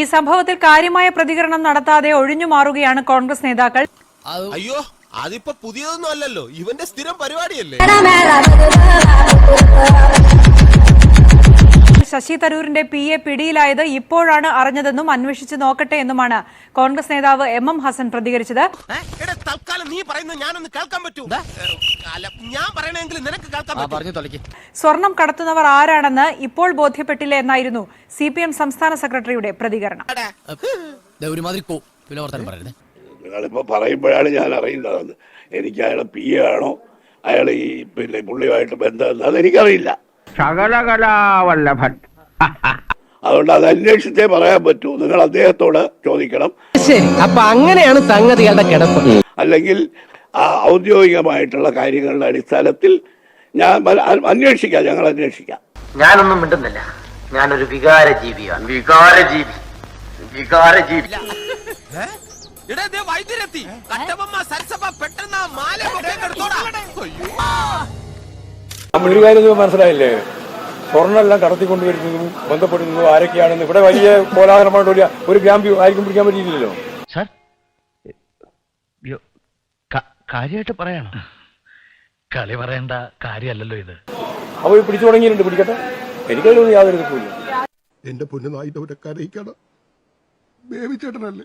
ഈ സംഭവത്തിൽ കാര്യമായ പ്രതികരണം നടത്താതെ ഒഴിഞ്ഞു മാറുകയാണ് കോൺഗ്രസ് നേതാക്കൾ. അയ്യോ, അതിപ്പോ പുതിയതൊന്നും അല്ലല്ലോ, ഇവന്റെ സ്ഥിരം പരിപാടിയല്ലേ. ശശി തരൂരിന്റെ PA പിടിയിലായത് ഇപ്പോഴാണ് അറിഞ്ഞതെന്നും അന്വേഷിച്ച് നോക്കട്ടെ എന്നുമാണ് കോൺഗ്രസ് നേതാവ് MM ഹസൻ പ്രതികരിച്ചത്. തൽക്കാലം നീ പറയുന്നത് ഞാനൊന്ന് കേൾക്കാൻ പറ്റൂ. ഞാൻ പറയണെങ്കിൽ നിനക്ക് കേൾക്കാൻ. സ്വർണം കടത്തുന്നവർ ആരാണെന്ന് ഇപ്പോൾ ബോധ്യപ്പെട്ടില്ല എന്നായിരുന്നു CPM സംസ്ഥാന സെക്രട്ടറിയുടെ പ്രതികരണം. നിങ്ങളിപ്പോ പറയുമ്പോഴാണ് ഞാൻ അറിയുന്നതെന്ന്. എനിക്ക് അയാളെ PA ആണോ അയാൾ ഈ പുള്ളിയുമായിട്ട് ബന്ധം അതെനിക്കറിയില്ല. ശകലകലാവല്ലഭൻ. അതുകൊണ്ട് അത് അന്വേഷിച്ചേ പറയാൻ പറ്റൂ. നിങ്ങൾ അദ്ദേഹത്തോട് ചോദിക്കണം. ശരി, അപ്പൊ അങ്ങനെയാണ് സംഗതികളുടെ കിടപ്പ്. അല്ലെങ്കിൽ ഔദ്യോഗികമായിട്ടുള്ള കാര്യങ്ങളുടെ അടിസ്ഥാനത്തിൽ ഞാൻ അന്വേഷിക്കാം, ഞങ്ങൾ അന്വേഷിക്കാം. ഞാനൊന്നും മിണ്ടുന്നില്ല, ഞാനൊരു വികാര ജീവിയാണ്. വികാരജീവി. ഒരു കാര്യം മനസ്സിലായില്ലേ? സ്വർണ്ണമെല്ലാം കടത്തിക്കൊണ്ടുവരുന്നതും ബന്ധപ്പെടുന്നതും ആരൊക്കെയാണെന്ന് ഇവിടെ വലിയ കോലാഹലമായിട്ട് ഒരു ഗ്രാമ്പ് ആർക്കും പിടിക്കാൻ പറ്റിയില്ലല്ലോ. സാർ കാര്യമായിട്ട് പറയണം, കളി പറയേണ്ട കാര്യമല്ലല്ലോ ഇത്. അവർ പിടിച്ചു തുടങ്ങിയിട്ടുണ്ട്, പിടിക്കട്ടെ, എനിക്കതിലൊന്നും യാതൊരു എതിർപ്പില്ല. എന്റെ പൊന്നു നായിട്ട് അവരെ കരയിക്കണം, ബേബി ചേട്ടനല്ലേ.